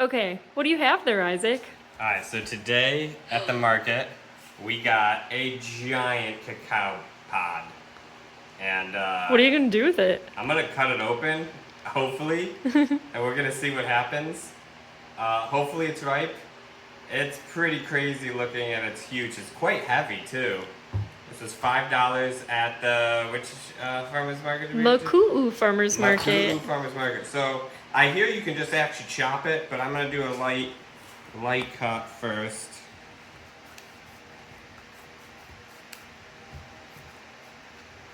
Okay, what do you have there, Isaac? Alright, so today at the market, we got a giant cacao pod. And What are you gonna do with it? I'm gonna cut it open, hopefully, and we're gonna see what happens. Hopefully it's ripe. It's pretty crazy looking and it's huge. It's quite heavy too. This was $5 at the, which farmer's market? Maku'u Farmer's Market. Cacao Farmer's Market. So I hear you can just actually chop it, but I'm gonna do a light cut first.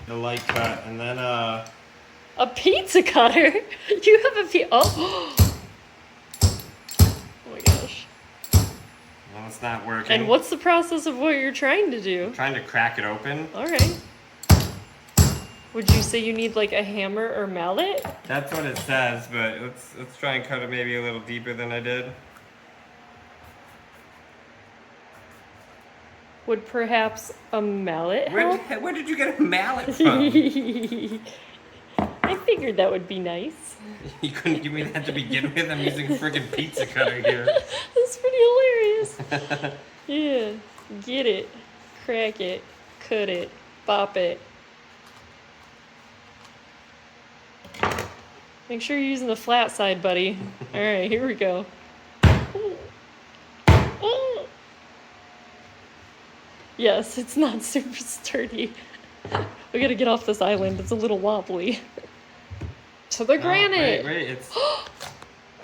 The light cut, and then A pizza cutter? You have a oh. Oh my gosh. well, it's not working. And what's the process of what you're trying to do? I'm trying to crack it open. Alright. Would you say you need like a hammer or mallet? That's what it says, but let's try and cut it maybe a little deeper than I did. Would perhaps a mallet help? Where did you get a mallet from? I figured that would be nice. You couldn't give me that to begin with? I'm using a friggin' pizza cutter here. That's pretty hilarious. Yeah, get it, crack it, cut it, bop it. Make sure you're using the flat side, buddy. All right, here we go. Yes, it's not super sturdy. We gotta get off this island. It's a little wobbly. To the granite. Wait, it's... Whoa,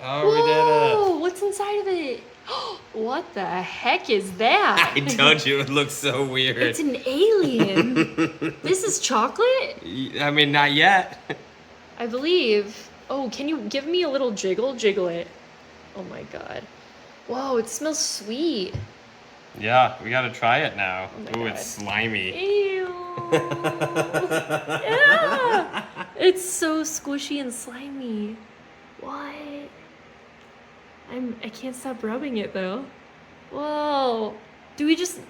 Oh, we did it. what's inside of it? What the heck is that? I told you it looks so weird. It's an alien. This is chocolate? I mean, not yet. I believe. Oh, can you give me a little jiggle? Jiggle it. Oh my god. Whoa, it smells sweet. Yeah, we gotta try it now. Oh my Ooh, God. it's slimy. Ew. Yeah. It's so squishy and slimy. What? I can't stop rubbing it though. Whoa. Do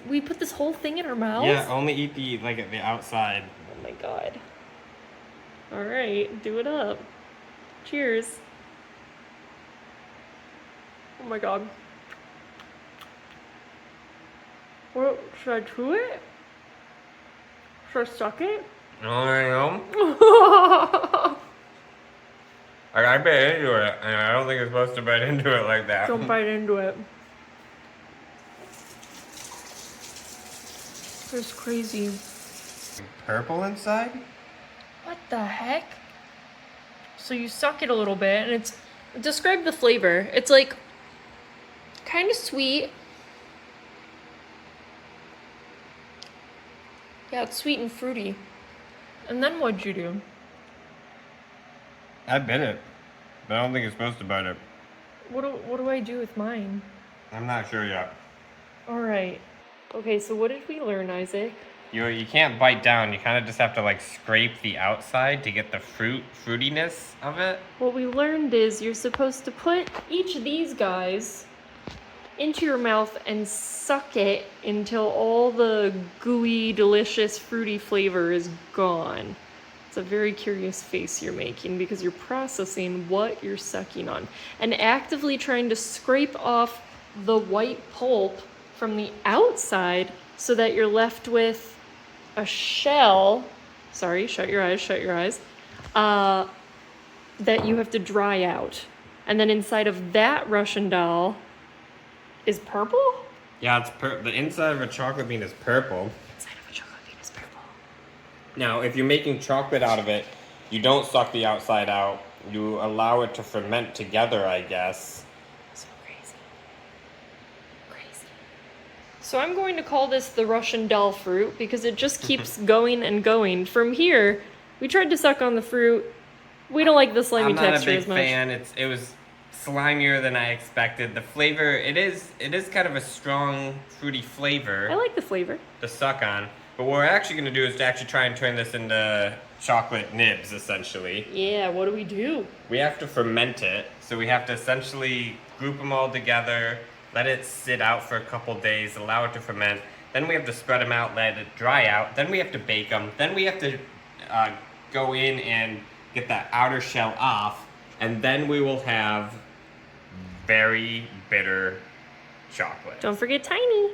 we put this whole thing in our mouths? Yeah, only eat the outside. Oh my god. All right, do it up. Cheers. Oh my god. What, should I chew it? Should I suck it? I know. I bit into it, and I don't think it's supposed to bite into it like that. Don't bite into it. It's crazy. Purple inside? What the heck? So you suck it a little bit, and it's... Describe the flavor. It's like... kind of sweet. Yeah, it's sweet and fruity. And then what'd you do? I bit it, but I don't think it's supposed to bite it. What do I do with mine? I'm not sure yet. Alright. Okay, so what did we learn, Isaac? You can't bite down. You kind of just have to scrape the outside to get the fruitiness of it. What we learned is you're supposed to put each of these guys into your mouth and suck it until all the gooey, delicious, fruity flavor is gone. It's a very curious face you're making because you're processing what you're sucking on and actively trying to scrape off the white pulp from the outside so that you're left with a shell. Sorry, shut your eyes. That you have to dry out. And then inside of that Russian doll is purple? Yeah, the inside of a chocolate bean is purple. Inside of a chocolate bean is purple. Now, if you're making chocolate out of it, you don't suck the outside out. You allow it to ferment together, I guess. So crazy. Crazy. So I'm going to call this the Russian doll fruit because it just keeps going and going. From here, we tried to suck on the fruit. We don't like the slimy texture as much. I'm not a big fan. It was slimier than I expected. The flavor, it is kind of a strong, fruity flavor. I like the flavor. To suck on. But what we're actually going to do is to actually try and turn this into chocolate nibs, essentially. Yeah, what do we do? We have to ferment it. So we have to essentially group them all together, let it sit out for a couple days, allow it to ferment. Then we have to spread them out, let it dry out. Then we have to bake them. Then we have to go in and get that outer shell off. And then we will have very bitter chocolate. Don't forget tiny.